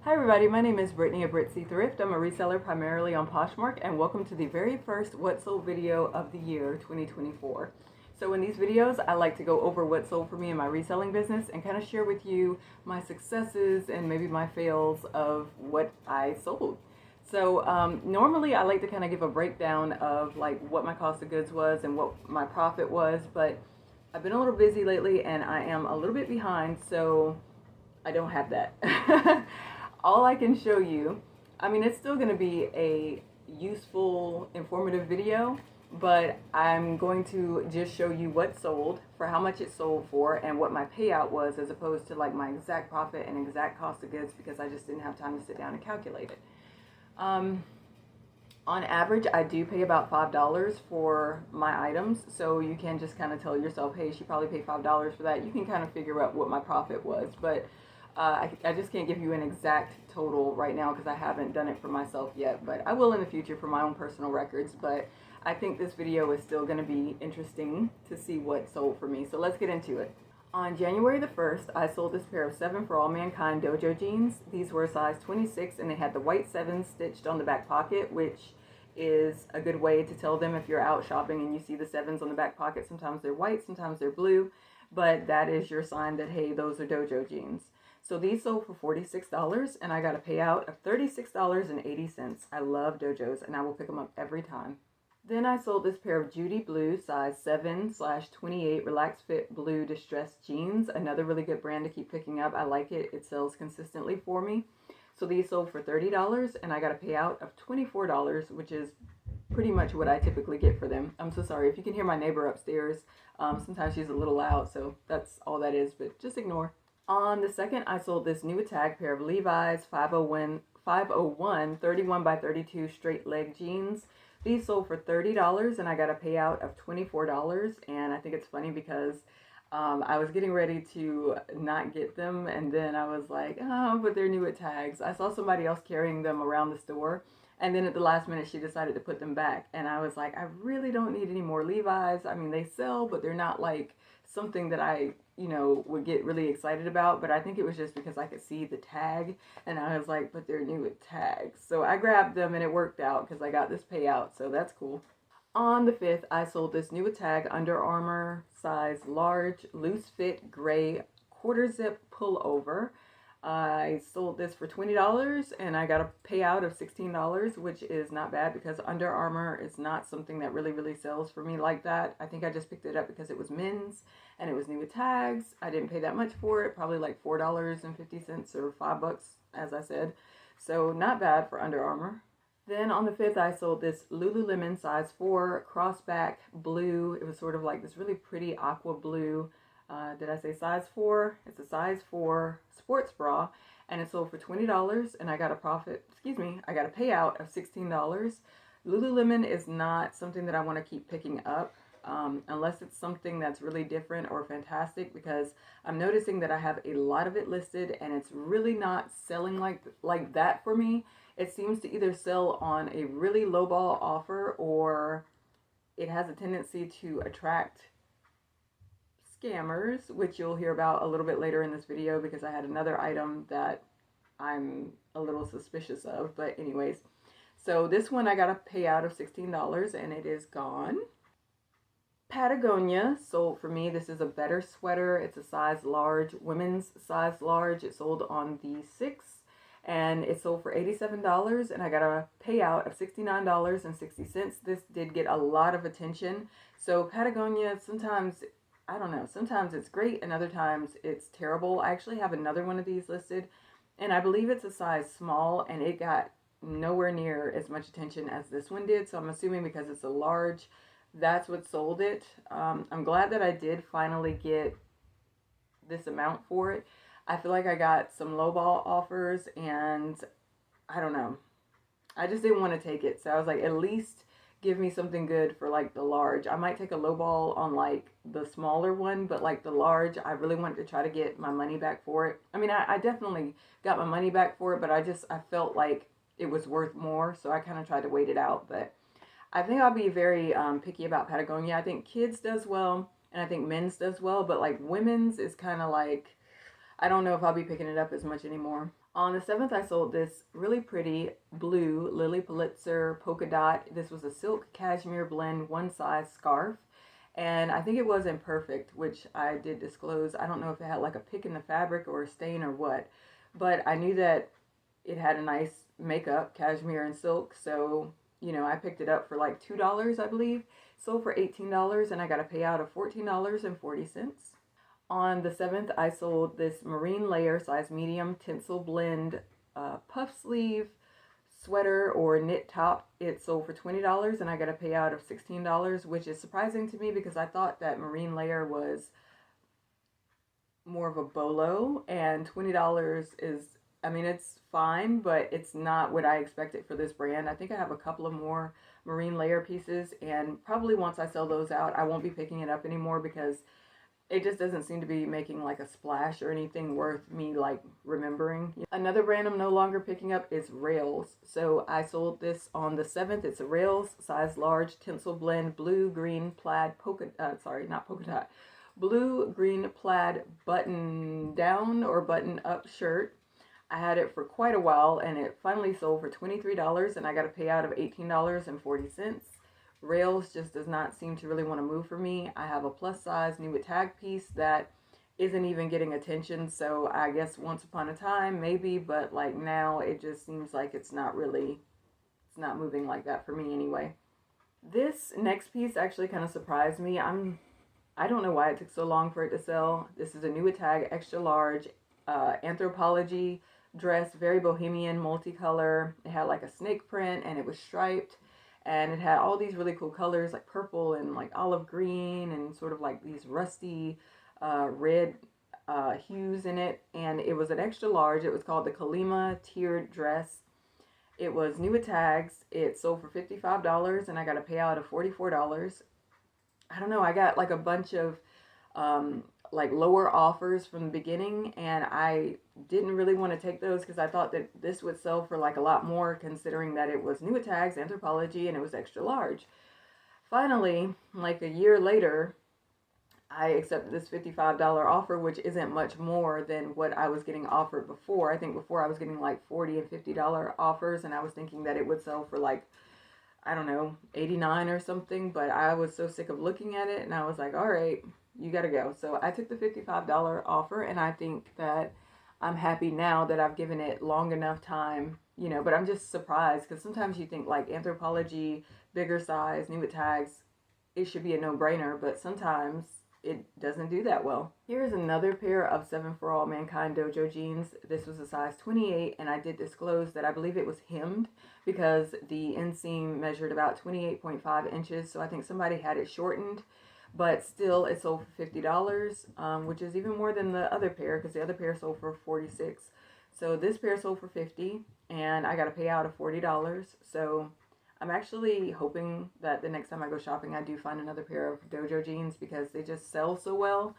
Hi everybody, my name is Brittany of Britzy Thrift. I'm a reseller primarily on Poshmark, and welcome to the very first What Sold video of the year 2024. So in these videos, I like to go over what sold for me in my reselling business and kind of share with you my successes and maybe my fails of what I sold. So normally I like to kind of give a breakdown of like what my cost of goods was and what my profit was, but I've been a little busy lately and I am a little bit behind, so I don't have that. All I can show you, I mean, it's still going to be a useful, informative video, but I'm going to just show you what sold, for how much it sold for, and what my payout was, as opposed to like my exact profit and exact cost of goods, because I just didn't have time to sit down and calculate it. On average, I do pay about $5 for my items, so you can just kind of tell yourself, hey, she probably paid $5 for that. You can kind of figure out what my profit was, but I just can't give you an exact total right now because I haven't done it for myself yet, but I will in the future for my own personal records. But I think this video is still going to be interesting to see what sold for me, so let's get into it. On January the 1st, I sold this pair of 7 for All Mankind Dojo jeans. These were a size 26 and they had the white 7 stitched on the back pocket, which is a good way to tell them if you're out shopping and you see the 7s on the back pocket. Sometimes they're white, sometimes they're blue, but that is your sign that, hey, those are dojo jeans. So these sold for $46 and I got a payout of $36.80. I love dojos and I will pick them up every time. Then I sold this pair of Judy Blue size 7/28 Relaxed Fit Blue Distressed Jeans. Another really good brand to keep picking up. I like it. It sells consistently for me. So these sold for $30 and I got a payout of $24, which is pretty much what I typically get for them. I'm so sorry if you can hear my neighbor upstairs. Sometimes she's a little loud, so that's all that is, but just ignore. On the 2nd, I sold this new tag pair of Levi's 501 31 by 32 straight leg jeans. These sold for $30 and I got a payout of $24. And I think it's funny because I was getting ready to not get them, and then I was like, oh, but they're new at tags. I saw somebody else carrying them around the store, and then at the last minute she decided to put them back. And I was like, I really don't need any more Levi's. I mean, they sell, but they're not like something that I, would get really excited about. But I think it was just because I could see the tag and I was like, but they're new at tags. So I grabbed them and it worked out because I got this payout. So that's cool. On the 5th, I sold this new tag Under Armour size large loose fit gray quarter zip pullover. I sold this for $20 and I got a payout of $16, which is not bad because Under Armour is not something that really sells for me like that. I think I just picked it up because it was men's and it was new with tags. I didn't pay that much for it, probably like $4.50 or $5, as I said. So not bad for Under Armour. Then on the 5th, I sold this Lululemon size 4 crossback blue. It was sort of like this really pretty aqua blue. Did I say size 4? It's a size 4 sports bra, and it sold for $20, and I got a payout of $16. Lululemon is not something that I want to keep picking up unless it's something that's really different or fantastic, because I'm noticing that I have a lot of it listed and it's really not selling like that for me. It seems to either sell on a really lowball offer or it has a tendency to attract scammers, which you'll hear about a little bit later in this video because I had another item that I'm a little suspicious of. But anyways, so this one I got a payout of $16 and it is gone. Patagonia sold for me. This is a better sweater. It's a size large, women's size large. It sold on the 6th and it sold for $87 and I got a payout of $69.60. This did get a lot of attention. So Patagonia, sometimes, I don't know, sometimes it's great and other times it's terrible. I actually have another one of these listed and I believe it's a size small and it got nowhere near as much attention as this one did. So I'm assuming because it's a large, that's what sold it. I'm glad that I did finally get this amount for it. I feel like I got some lowball offers and I don't know. I just didn't want to take it. So I was like, at least give me something good for like the large. I might take a lowball on like the smaller one, but like the large, I really wanted to try to get my money back for it. I mean, I definitely got my money back for it, but I felt like it was worth more. So I kind of tried to wait it out, but I think I'll be very picky about Patagonia. I think kids does well, and I think men's does well, but like women's is kind of like, I don't know if I'll be picking it up as much anymore. On the 7th, I sold this really pretty blue Lily Pulitzer polka dot. This was a silk cashmere blend, one size scarf. And I think it was imperfect, which I did disclose. I don't know if it had like a pick in the fabric or a stain or what, but I knew that it had a nice makeup, cashmere and silk. So, I picked it up for like $2, I believe. Sold for $18, and I got a payout of $14.40. On the 7th, I sold this marine layer size medium tinsel blend puff sleeve sweater or knit top. It sold for $20, and I got a payout of $16, which is surprising to me because I thought that marine layer was more of a bolo, and $20 is, I mean, it's fine, but it's not what I expected for this brand. I think I have a couple of more marine layer pieces, and probably once I sell those out, I won't be picking it up anymore because it just doesn't seem to be making like a splash or anything worth me like remembering. Another brand I'm no longer picking up is Rails. So I sold this on the 7th. It's a Rails size large tinsel blend blue green plaid not polka dot, blue green plaid button down or button up shirt. I had it for quite a while, and it finally sold for $23, and I got a payout of $18.40. Rails just does not seem to really want to move for me. I have a plus size new tag piece that isn't even getting attention, so I guess once upon a time maybe, but like now it just seems like it's not moving like that for me anyway. This next piece actually kind of surprised me. I don't know why it took so long for it to sell. This is a new tag extra large anthropology dress, very bohemian, multicolor. It had like a snake print, and it was striped, and it had all these really cool colors like purple and like olive green and sort of like these rusty red hues in it. And it was an extra large. It was called the Kalima tiered dress. It was new with tags. It sold for $55, and I got a payout of $44. I don't know, I got like a bunch of like lower offers from the beginning, and I didn't really want to take those because I thought that this would sell for like a lot more, considering that it was new tags, anthropology, and it was extra large. Finally, like a year later, I accepted this $55 offer, which isn't much more than what I was getting offered before. I think before I was getting like $40 and $50 offers, and I was thinking that it would sell for like, I don't know, 89 or something, but I was so sick of looking at it, and I was like, all right, you gotta go. So I took the $55 offer, and I think that I'm happy now that I've given it long enough time, but I'm just surprised because sometimes you think like anthropology, bigger size, new with tags, it should be a no-brainer, but sometimes it doesn't do that well. Here's another pair of 7 for All Mankind Dojo jeans. This was a size 28, and I did disclose that I believe it was hemmed because the inseam measured about 28.5 inches, so I think somebody had it shortened, but still it sold for $50, which is even more than the other pair because the other pair sold for $46. So this pair sold for $50, and I got a payout of $40. So I'm actually hoping that the next time I go shopping, I do find another pair of dojo jeans because they just sell so well,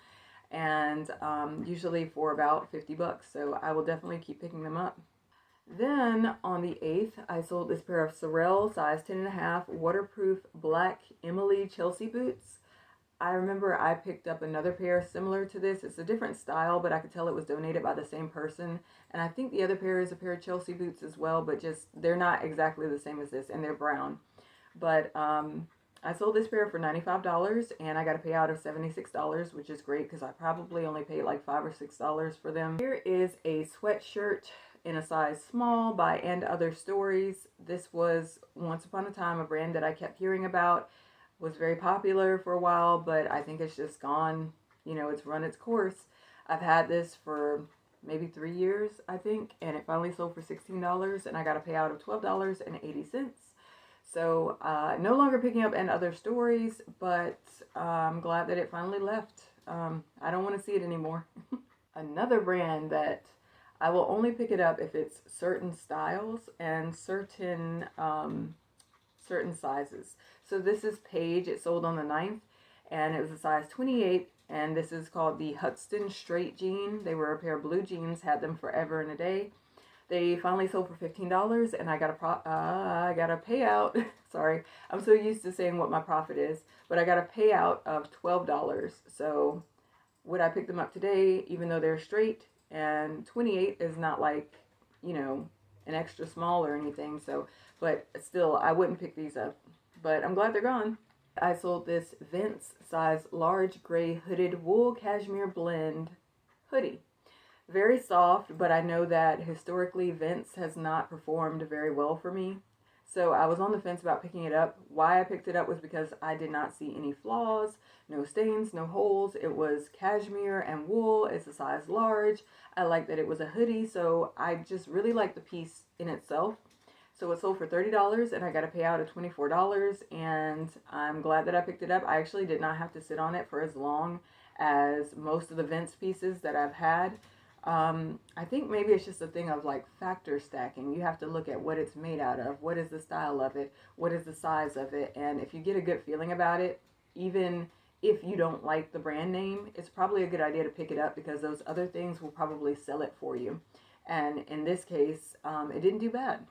and usually for about $50. So I will definitely keep picking them up. Then on the 8th, I sold this pair of Sorel size 10.5 waterproof black Emily Chelsea boots. I remember I picked up another pair similar to this. It's a different style, but I could tell it was donated by the same person. And I think the other pair is a pair of Chelsea boots as well, but just they're not exactly the same as this, and they're brown. But I sold this pair for $95, and I got a payout of $76, which is great because I probably only paid like $5 or $6 for them. Here is a sweatshirt in a size small by And Other Stories. This was once upon a time a brand that I kept hearing about. Was very popular for a while, but I think it's just gone, it's run its course. I've had this for maybe 3 years, I think, and it finally sold for $16, and I got a payout of $12.80. So no longer picking up And Other Stories, but I'm glad that it finally left. I don't want to see it anymore. Another brand that I will only pick it up if it's certain styles and certain sizes. So this is Paige. It sold on the 9th, and it was a size 28, and this is called the Hudson Straight Jean. They were a pair of blue jeans, had them forever and a day. They finally sold for $15, and I got a payout. Sorry, I'm so used to saying what my profit is, but I got a payout of $12. So would I pick them up today, even though they're straight? And 28 is not like you know, an extra small or anything. So, but still, I wouldn't pick these up. But I'm glad they're gone. I sold this Vince size large gray hooded wool cashmere blend hoodie. Very soft, but I know that historically Vince has not performed very well for me. So I was on the fence about picking it up. Why I picked it up was because I did not see any flaws, no stains, no holes. It was cashmere and wool. It's a size large. I liked that it was a hoodie, so I just really liked the piece in itself. So it sold for $30 and I got a payout of $24, and I'm glad that I picked it up. I actually did not have to sit on it for as long as most of the Vince pieces that I've had. I think maybe it's just a thing of like factor stacking. You have to look at what it's made out of, what is the style of it, what is the size of it, and if you get a good feeling about it, even if you don't like the brand name, it's probably a good idea to pick it up because those other things will probably sell it for you. And in this case, it didn't do bad.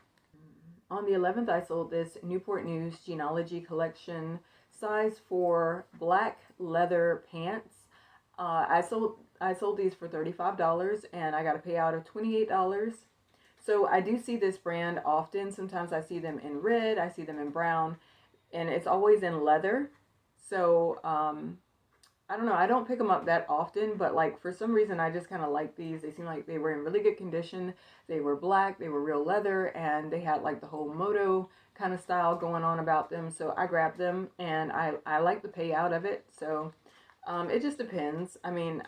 On the 11th, I sold this Newport News Genealogy Collection size 4 black leather pants. I sold these for $35 and I got a payout of $28. So I do see this brand often. Sometimes I see them in red, I see them in brown, and it's always in leather. So I don't know. I don't pick them up that often, but like for some reason, I just kind of like these. They seem like they were in really good condition. They were black, they were real leather, and they had like the whole moto kind of style going on about them. So I grabbed them, and I like the payout of it. So it just depends. I mean,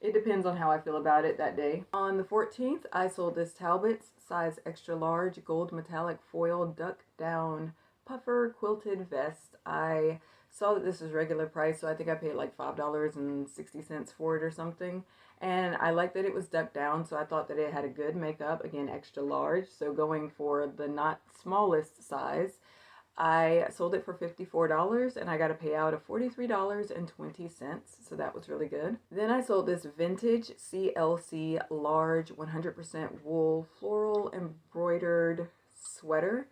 it depends on how I feel about it that day. On the 14th, I sold this Talbot's size extra large gold metallic foil duck down puffer quilted vest. I saw that this was regular price, so I think I paid like $5.60 for it or something. And I liked that it was ducked down, so I thought that it had a good makeup. Again, extra large, so going for the not smallest size. I sold it for $54 and I got a payout of $43.20, so that was really good. Then I sold this vintage CLC large 100% wool floral embroidered sweater.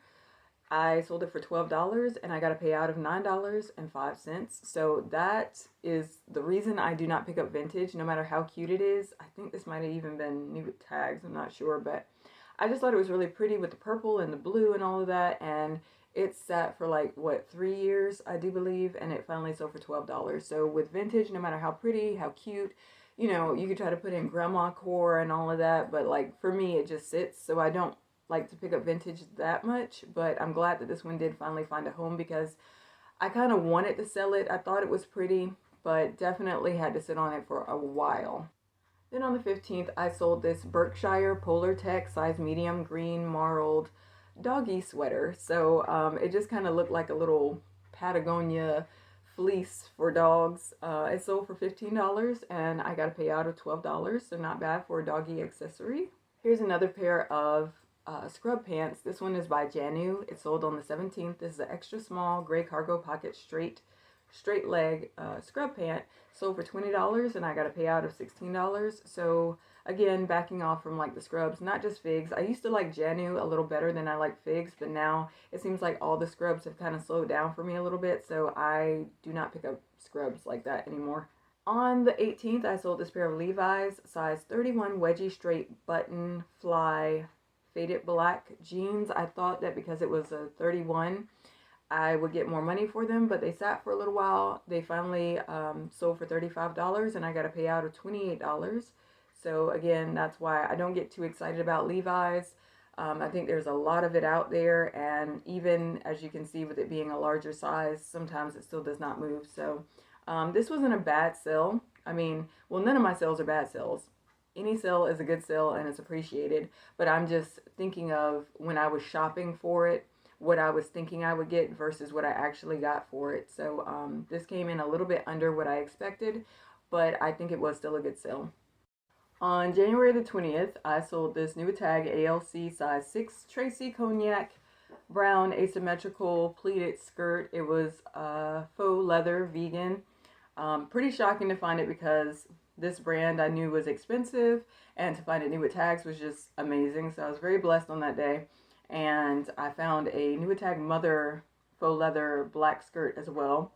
I sold it for $12 and I got a payout of $9.05. So that is the reason I do not pick up vintage, no matter how cute it is. I think this might have even been new with tags, I'm not sure, but I just thought it was really pretty with the purple and the blue and all of that, and it sat for like, what, 3 years, I do believe, and it finally sold for $12. So with vintage, no matter how pretty, how cute, you know, you could try to put in grandma core and all of that, but like for me, it just sits, so I don't like to pick up vintage that much, but I'm glad that this one did finally find a home because I kind of wanted to sell it. I thought it was pretty, but definitely had to sit on it for a while. Then on the 15th, I sold this Berkshire Polar Tech size medium green marled doggy sweater. So it just kind of looked like a little Patagonia fleece for dogs. It sold for $15 and I got a payout of $12, so not bad for a doggy accessory. Here's another pair of scrub pants. This one is by Janu. It sold on the 17th. This is an extra small gray cargo pocket straight leg scrub pant. Sold for $20 and I got a payout of $16. So again, backing off from like the scrubs, not just figs. I used to like Janu a little better than I like figs, but now it seems like all the scrubs have kind of slowed down for me a little bit, so I do not pick up scrubs like that anymore. On the 18th, I sold this pair of Levi's size 31 wedgie straight button fly faded black jeans. I thought that because it was a 31, I would get more money for them, but they sat for a little while. They finally sold for $35 and I got a payout of $28. So again, that's why I don't get too excited about Levi's. I think there's a lot of it out there, and even as you can see with it being a larger size, sometimes it still does not move. So this wasn't a bad sale. I mean, well, none of my sales are bad sales. Any sale is a good sale and it's appreciated, but I'm just thinking of when I was shopping for it, what I was thinking I would get versus what I actually got for it. So this came in a little bit under what I expected, but I think it was still a good sale. On January the 20th, I sold this new tag ALC size 6 Tracy Cognac brown asymmetrical pleated skirt. It was faux leather vegan. Pretty shocking to find it because this brand I knew was expensive, and to find it new with tags was just amazing. So I was very blessed on that day. And I found a Nuitag Mother faux leather black skirt as well.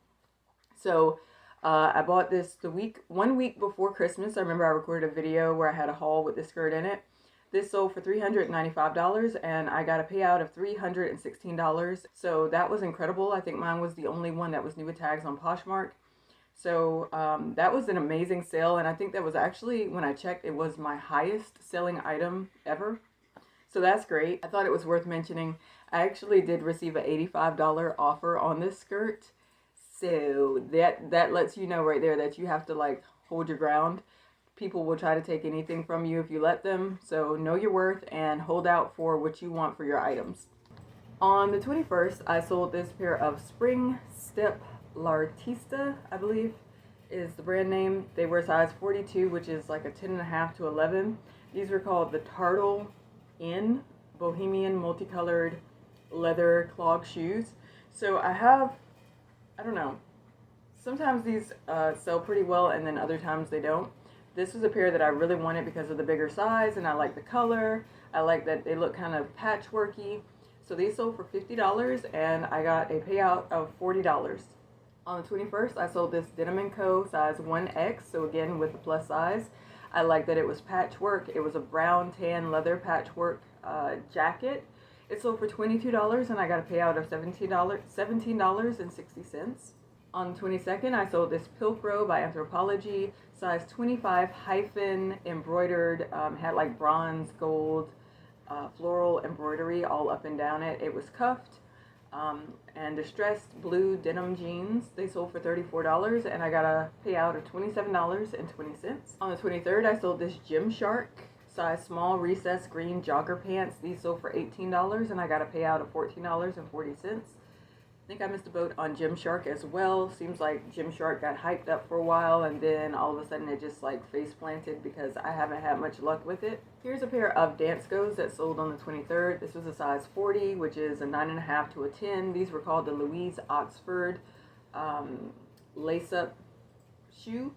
So I bought this 1 week before Christmas. I remember I recorded a video where I had a haul with this skirt in it. This sold for $395 and I got a payout of $316. So that was incredible. I think mine was the only one that was new with tags on Poshmark. So that was an amazing sale, and I think that was actually, when I checked, it was my highest selling item ever. So that's great. I thought it was worth mentioning. I actually did receive an $85 offer on this skirt. So that lets you know right there that you have to like hold your ground. People will try to take anything from you if you let them. So know your worth and hold out for what you want for your items. On the 21st, I sold this pair of Spring Step L'artista, I believe is the brand name. They were size 42, which is like a 10.5 to 11. These were called the Turtle Inn Bohemian Multicolored Leather Clog Shoes. So I don't know, sometimes these sell pretty well and then other times they don't. This was a pair that I really wanted because of the bigger size, and I like the color. I like that they look kind of patchworky. So these sold for $50 and I got a payout of $40. On the 21st, I sold this Denim & Co. size 1X, so again with the plus size. I like that it was patchwork. It was a brown tan leather patchwork jacket. It sold for $22 and I got a payout of $17.60. On the 22nd, I sold this Pilcrow by Anthropologie, size 25 hyphen embroidered, had like bronze, gold, floral embroidery all up and down it. It was cuffed, and distressed blue denim jeans. They sold for $34 and I got a payout of $27.20. On the 23rd, I sold this Gymshark size small recessed green jogger pants. These sold for $18 and I got a payout of $14.40. I think I missed a boat on Gymshark as well. Seems like Gymshark got hyped up for a while and then all of a sudden it just like face planted because I haven't had much luck with it. Here's a pair of Danskos that sold on the 23rd. This was a size 40, which is a 9.5 to a 10. These were called the Louise Oxford lace-up shoe.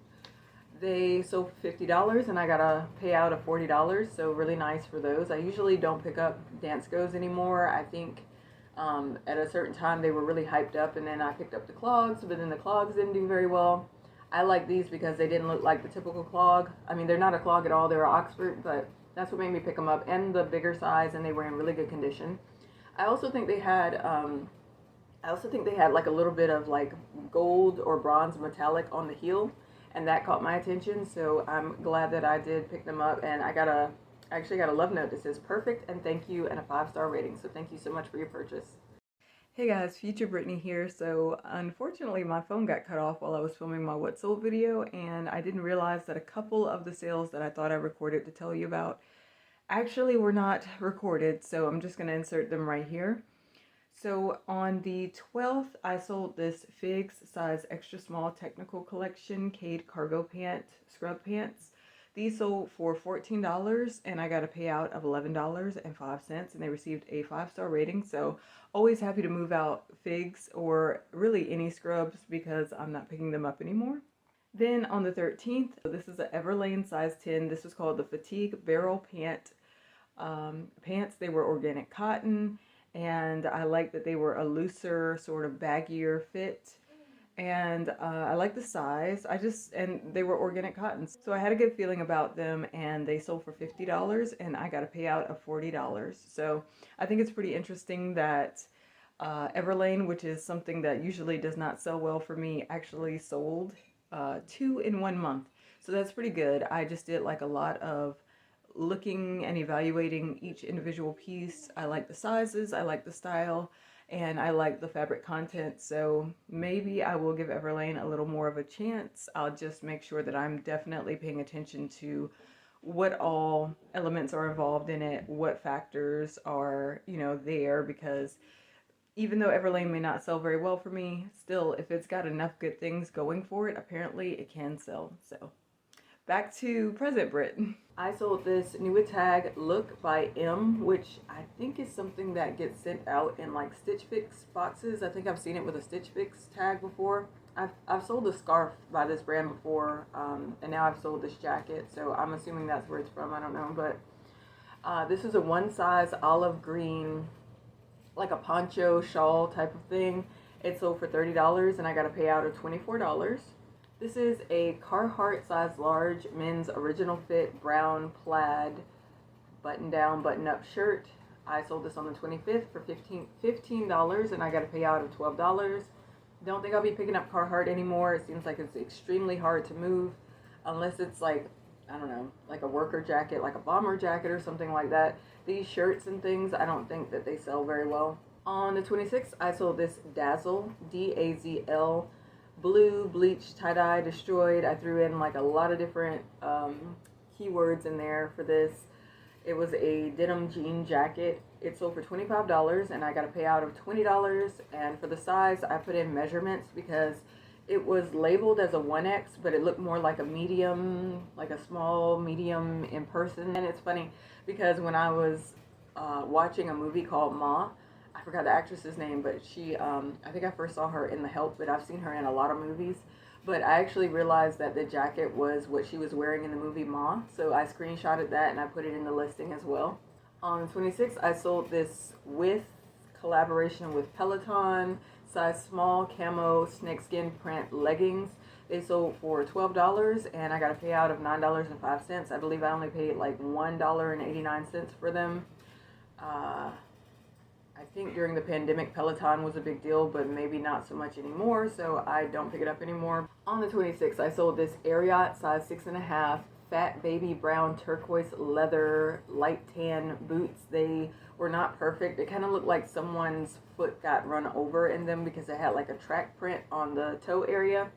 They sold for $50 and I got a payout of $40, so really nice for those. I usually don't pick up Danskos anymore. I think at a certain time they were really hyped up and then I picked up the clogs, but then the clogs didn't do very well. I like these because they didn't look like the typical clog. I mean, they're not a clog at all, they're Oxford, but that's what made me pick them up, and the bigger size, and they were in really good condition. I also think they had like a little bit of like gold or bronze metallic on the heel, and that caught my attention, so I'm glad that I did pick them up. And I actually got a love note that says perfect and thank you and a 5-star rating, so thank you so much for your purchase. Hey guys, Future Brittany here. So unfortunately my phone got cut off while I was filming my what sold video, and I didn't realize that a couple of the sales that I thought I recorded to tell you about actually were not recorded, so I'm just going to insert them right here. So on the 12th, I sold this Figs size extra small technical collection Cade cargo pant scrub pants. These sold for $14 and I got a payout of $11.05, and they received a 5-star rating. So always happy to move out Figs or really any scrubs because I'm not picking them up anymore. Then on the 13th, this is an Everlane size 10. This was called the Fatigue Barrel Pant pants. They were organic cotton, and I like that they were a looser, sort of baggier fit. And I like the size. And they were organic cottons. So I had a good feeling about them, and they sold for $50 and I got a payout of $40. So I think it's pretty interesting that Everlane, which is something that usually does not sell well for me, actually sold 2 in 1 month. So that's pretty good. I just did like a lot of looking and evaluating each individual piece. I like the sizes, I like the style, and I like the fabric content. So maybe I will give Everlane a little more of a chance. I'll just make sure that I'm definitely paying attention to what all elements are involved in it, what factors are, there, because even though Everlane may not sell very well for me, still, if it's got enough good things going for it, apparently it can sell. So back to present Brit. I sold this new tag Look by M, which I think is something that gets sent out in like Stitch Fix boxes. I think I've seen it with a Stitch Fix tag before. I've sold a scarf by this brand before, and now I've sold this jacket, so I'm assuming that's where it's from. I don't know, but this is a one size olive green, like a poncho shawl type of thing. It sold for $30 and I got a payout of $24. This is a Carhartt size large men's original fit brown plaid button-down, button-up shirt. I sold this on the 25th for $15, and I got a payout of $12. Don't think I'll be picking up Carhartt anymore. It seems like it's extremely hard to move unless it's like, I don't know, like a worker jacket, like a bomber jacket or something like that. These shirts and things, I don't think that they sell very well. On the 26th, I sold this Dazzle, D-A-Z-L, blue, bleached, tie-dye, destroyed. I threw in like a lot of different keywords in there for this. It was a denim jean jacket. It sold for $25, and I got a payout of $20. And for the size, I put in measurements because it was labeled as a 1X, but it looked more like a medium, like a small medium in person. And it's funny because when I was watching a movie called Ma, I forgot the actress's name, but she, I think I first saw her in The Help, but I've seen her in a lot of movies. But I actually realized that the jacket was what she was wearing in the movie Ma, so I screenshotted that and I put it in the listing as well. On the 26th, I sold this with collaboration with Peloton, size small camo snakeskin print leggings. They sold for $12, and I got a payout of $9.05. I believe I only paid like $1.89 for them. I think during the pandemic, Peloton was a big deal, but maybe not so much anymore, so I don't pick it up anymore. On the 26th, I sold this Ariat size 6.5 fat baby brown turquoise leather light tan boots. They were not perfect. It kind of looked like someone's foot got run over in them because they had like a track print on the toe area.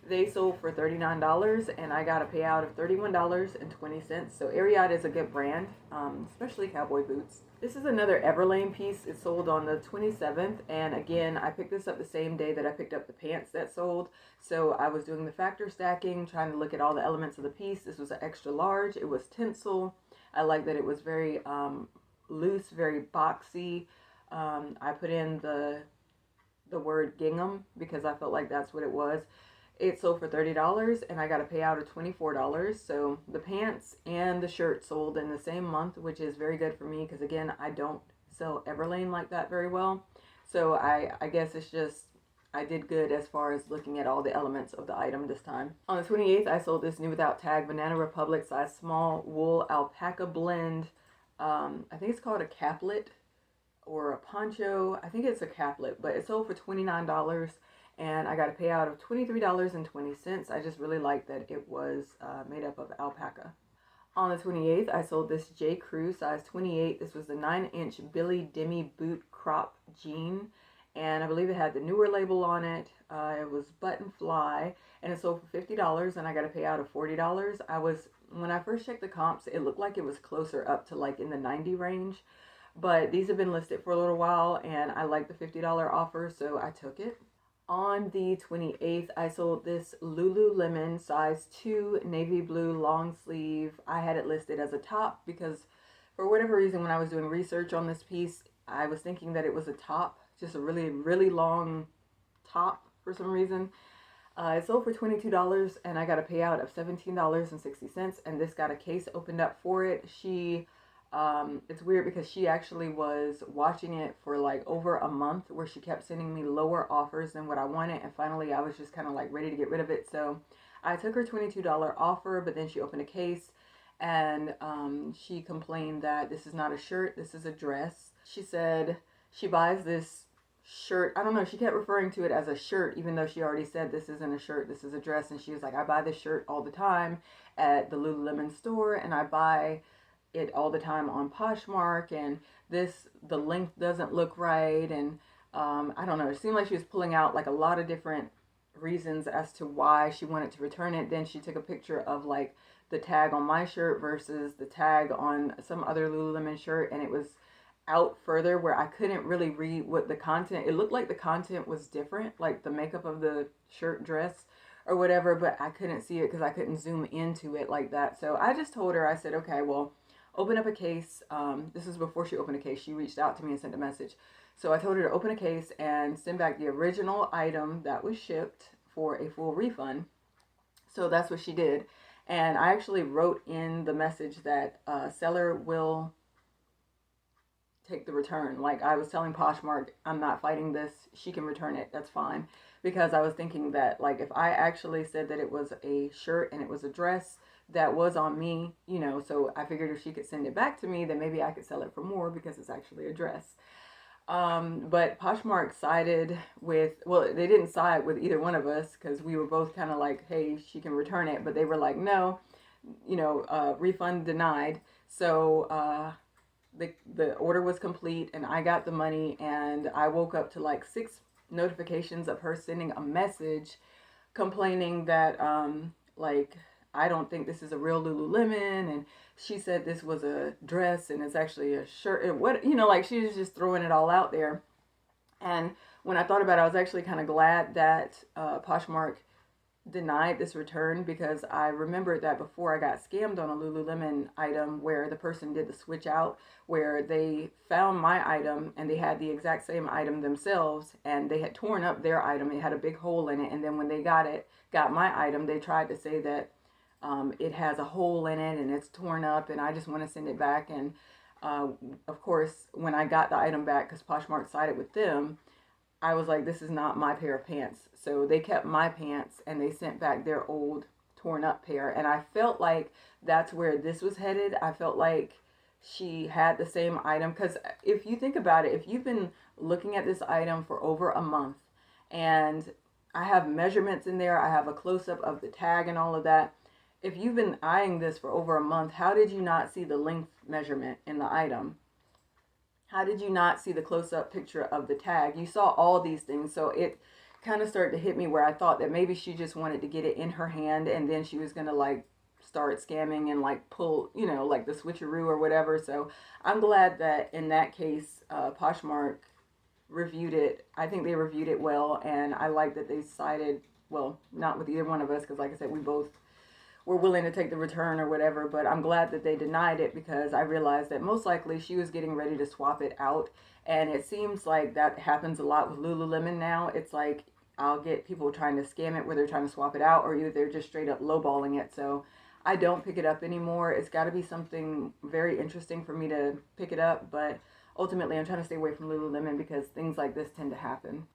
They sold for $39, and I got a payout of $31.20. So Ariat is a good brand, especially cowboy boots. This is another Everlane piece. It sold on the 27th, and again, I picked this up the same day that I picked up the pants that sold. So I was doing the factor stacking, trying to look at all the elements of the piece. This was an extra large. It was tinsel. I like that it was very loose, very boxy. I put in the word gingham because I felt like that's what it was. It sold for $30, and I got a payout of $24. So the pants and the shirt sold in the same month, which is very good for me because, again, I don't sell Everlane like that very well. So I guess it's just I did good as far as looking at all the elements of the item this time. On the 28th, I sold this new without tag Banana Republic size small wool alpaca blend. I think it's called a caplet or a poncho. I think it's a caplet, but it sold for $29. And I got a payout of $23.20. I just really liked that it was made up of alpaca. On the 28th, I sold this J. Crew size 28. This was the 9-inch Billy Demi boot crop jean. And I believe it had the newer label on it. It was button fly, and it sold for $50, and I got a payout of $40. When I first checked the comps, it looked like it was closer up to like in the 90 range. But these have been listed for a little while, and I liked the $50 offer, so I took it. On the 28th, I sold this Lululemon size 2 navy blue long sleeve. I had it listed as a top because for whatever reason, when I was doing research on this piece, I was thinking that it was a top, just a really, really long top for some reason. It sold for $22, and I got a payout of $17.60, and this got a case opened up for it. It's weird because she actually was watching it for like over a month, where she kept sending me lower offers than what I wanted, and finally I was just kind of like ready to get rid of it. So I took her $22 offer, but then she opened a case, and she complained that this is not a shirt, this is a dress. She said she buys this shirt. I don't know, she kept referring to it as a shirt even though she already said this isn't a shirt, this is a dress. And she was like, I buy this shirt all the time at the Lululemon store, and I buy it all the time on Poshmark, and the length doesn't look right, and I don't know, it seemed like she was pulling out like a lot of different reasons as to why she wanted to return it. Then she took a picture of like the tag on my shirt versus the tag on some other Lululemon shirt, and it was out further where I couldn't really read what the content, it looked like the content was different, like the makeup of the shirt, dress, or whatever, but I couldn't see it because I couldn't zoom into it like that. So I just told her, I said, okay, well, open up a case. This is before she opened a case. She reached out to me and sent a message. So I told her to open a case and send back the original item that was shipped for a full refund. So that's what she did. And I actually wrote in the message that seller will take the return. Like, I was telling Poshmark, I'm not fighting this. She can return it. That's fine. Because I was thinking that, like, if I actually said that it was a shirt and it was a dress, that was on me, so I figured if she could send it back to me, then maybe I could sell it for more because it's actually a dress. But Poshmark sided with, well, they didn't side with either one of us because we were both kind of like, hey, she can return it. But they were like, no, refund denied. So the order was complete and I got the money, and I woke up to like 6 notifications of her sending a message complaining that like, I don't think this is a real Lululemon, and she said this was a dress and it's actually a shirt. And what, like, she was just throwing it all out there. And when I thought about it, I was actually kind of glad that Poshmark denied this return, because I remembered that before I got scammed on a Lululemon item where the person did the switch out, where they found my item and they had the exact same item themselves, and they had torn up their item. It had a big hole in it, and then when they got my item, they tried to say that it has a hole in it and it's torn up, and I just want to send it back. And of course, when I got the item back, because Poshmark sided with them, I was like, this is not my pair of pants. So they kept my pants and they sent back their old torn up pair. And I felt like that's where this was headed. I felt like she had the same item. Because if you think about it, if you've been looking at this item for over a month, and I have measurements in there, I have a close up of the tag and all of that. If you've been eyeing this for over a month, how did you not see the length measurement in the item? How did you not see the close-up picture of the tag? You saw all these things. So it kind of started to hit me where I thought that maybe she just wanted to get it in her hand, and then she was going to like start scamming and like pull, like the switcheroo or whatever. So I'm glad that in that case, Poshmark reviewed it. I think they reviewed it well, and I like that they sided, well, not with either one of us, because like I said, we both were willing to take the return or whatever. But I'm glad that they denied it, because I realized that most likely she was getting ready to swap it out. And it seems like that happens a lot with Lululemon now. It's like I'll get people trying to scam it where they're trying to swap it out, or either they're just straight up lowballing it. So I don't pick it up anymore. It's got to be something very interesting for me to pick it up. But ultimately, I'm trying to stay away from Lululemon because things like this tend to happen.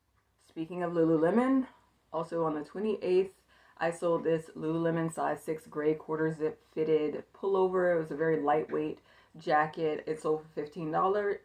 Speaking of Lululemon, also on the 28th, I sold this Lululemon size 6 gray quarter zip fitted pullover. It was a very lightweight jacket. It sold for $15.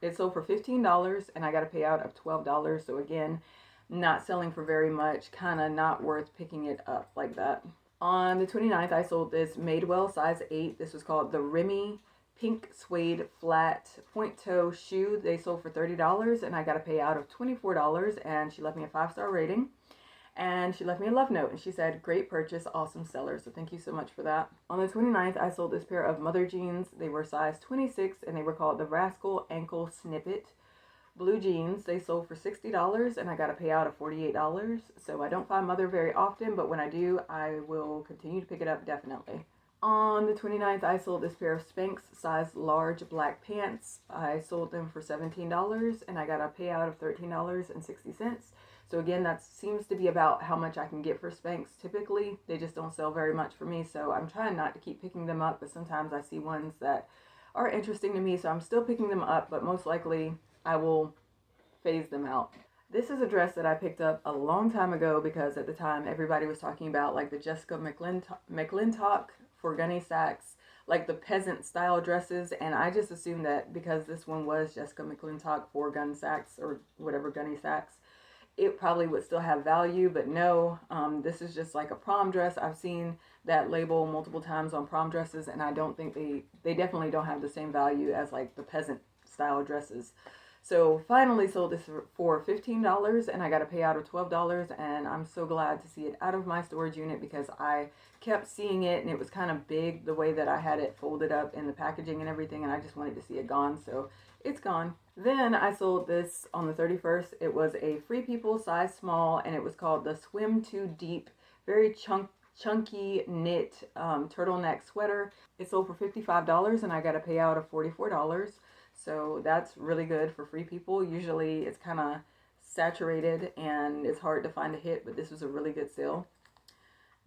It sold for $15, and I got a payout of $12. So again, not selling for very much, kind of not worth picking it up like that. On the 29th, I sold this Madewell size 8. This was called the Remy pink suede flat point toe shoe. They sold for $30, and I got a payout of $24, and she left me a 5-star rating. And she left me a love note, and she said, great purchase, awesome seller. So thank you so much for that. On the 29th, I sold this pair of mother jeans. They were size 26, and they were called the Rascal Ankle Snippet blue jeans. They sold for $60, and I got a payout of $48. So I don't find mother very often, but when I do, I will continue to pick it up definitely. On the 29th, I sold this pair of Spanx size large black pants. I sold them for $17, and I got a payout of $13.60. So again, that seems to be about how much I can get for Spanx typically. They just don't sell very much for me, so I'm trying not to keep picking them up, but sometimes I see ones that are interesting to me, so I'm still picking them up, but most likely I will phase them out. This is a dress that I picked up a long time ago because at the time everybody was talking about like the Jessica McClintock for Gunny Sacks, like the peasant style dresses, and I just assumed that because this one was Jessica McClintock for Gun Sacks or whatever, Gunny Sacks, it probably would still have value. But no, this is just like a prom dress. I've seen that label multiple times on prom dresses, and I don't think they definitely don't have the same value as like the peasant style dresses. So finally sold this for $15, and I got a payout of $12, and I'm so glad to see it out of my storage unit because I kept seeing it and it was kind of big the way that I had it folded up in the packaging and everything, and I just wanted to see it gone, so it's gone. Then I sold this on the 31st. It was a Free People size small, and it was called the Swim Too Deep, very chunky knit turtleneck sweater. It sold for $55, and I got a payout of $44. So that's really good for Free People. Usually it's kind of saturated and it's hard to find a hit, but this was a really good sale.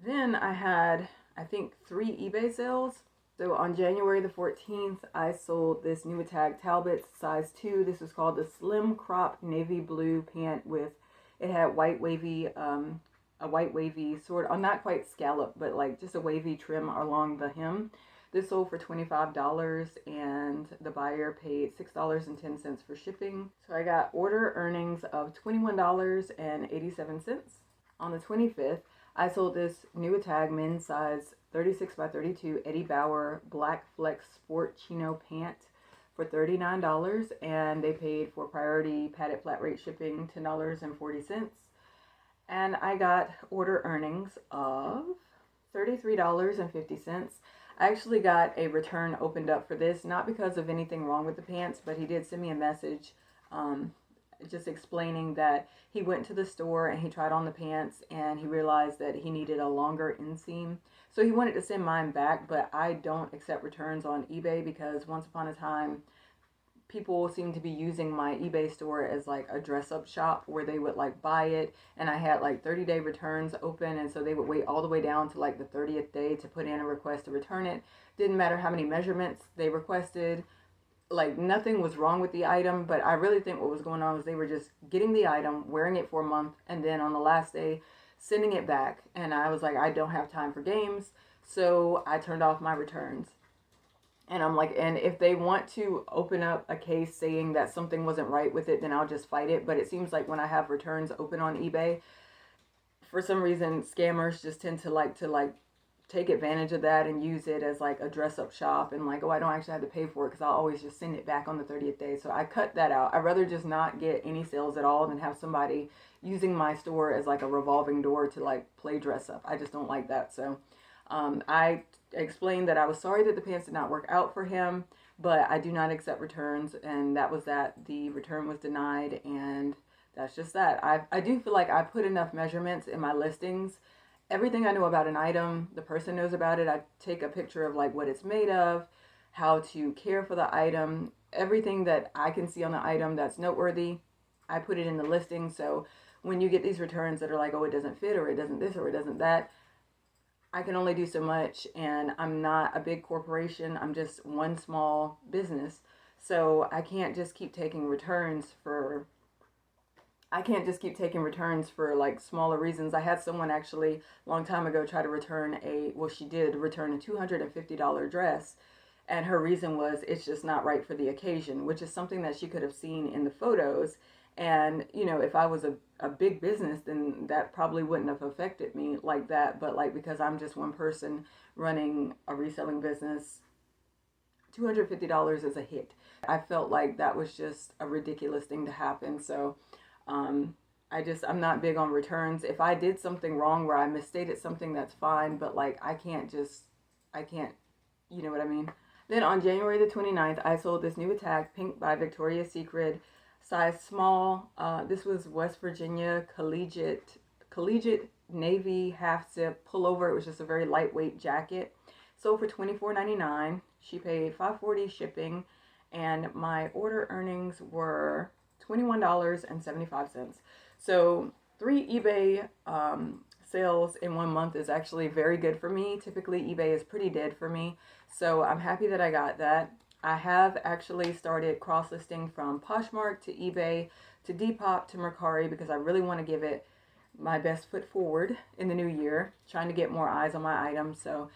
Then I had, I think, 3 eBay sales. So on January the 14th, I sold this New Tag Talbot size 2. This was called the Slim Crop Navy Blue pant with, it had white wavy a white wavy sort of, not quite scallop, but like just a wavy trim along the hem. This sold for $25 and the buyer paid $6.10 for shipping. So I got order earnings of $21.87. On the 25th, I sold this new tag men's size 36 by 32 Eddie Bauer black flex sport chino pant for $39, and they paid for priority padded flat rate shipping $10.40. And I got order earnings of $33.50. I actually got a return opened up for this, not because of anything wrong with the pants, but he did send me a message just explaining that he went to the store and he tried on the pants and he realized that he needed a longer inseam. So he wanted to send mine back, but I don't accept returns on eBay because once upon a time, people seem to be using my eBay store as like a dress up shop where they would like buy it, and I had like 30-day returns open, and so they would wait all the way down to like the 30th day to put in a request to return it. Didn't matter how many measurements they requested, like nothing was wrong with the item, but I really think what was going on was they were just getting the item, wearing it for a month, and then on the last day sending it back. And I was like, I don't have time for games, so I turned off my returns. And I'm like, and if they want to open up a case saying that something wasn't right with it, then I'll just fight it. But it seems like when I have returns open on eBay, for some reason, scammers just tend to like take advantage of that and use it as like a dress up shop, and like, oh, I don't actually have to pay for it because I'll always just send it back on the 30th day. So I cut that out. I'd rather just not get any sales at all than have somebody using my store as like a revolving door to like play dress up. I just don't like that. So I explained that I was sorry that the pants did not work out for him, but I do not accept returns, and that was that. The return was denied, and that's just that. I do feel like I put enough measurements in my listings. Everything I know about an item, the person knows about it. I take a picture of like what it's made of, how to care for the item, everything that I can see on the item that's noteworthy. I put it in the listing, so when you get these returns that are like, oh, it doesn't fit, or it doesn't this, or it doesn't that, I can only do so much, and I'm not a big corporation. I'm just one small business. So I can't just keep taking returns for like smaller reasons. I had someone actually a long time ago try to return she did return a $250 dress, and her reason was it's just not right for the occasion, which is something that she could have seen in the photos. And, you know, if I was a big business, then that probably wouldn't have affected me like that. But like, because I'm just one person running a reselling business, $250 is a hit. I felt like that was just a ridiculous thing to happen. So I'm not big on returns. If I did something wrong where I misstated something, that's fine. But like, I can't, you know what I mean? Then on January the 29th, I sold this new attack, Pink by Victoria's Secret, size small. This was West Virginia collegiate navy half zip pullover. It was just a very lightweight jacket. Sold for $24.99. She paid $5.40 shipping, and my order earnings were $21.75. So 3 eBay sales in 1 month is actually very good for me. Typically eBay is pretty dead for me, so I'm happy that I got that. I have actually started cross-listing from Poshmark to eBay to Depop to Mercari because I really want to give it my best foot forward in the new year, trying to get more eyes on my items. So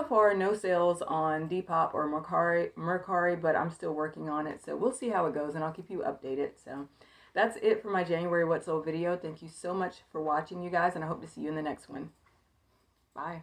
far, no sales on Depop or Mercari, but I'm still working on it. So we'll see how it goes, and I'll keep you updated. So that's it for my January What Sold video. Thank you so much for watching, you guys, and I hope to see you in the next one. Bye.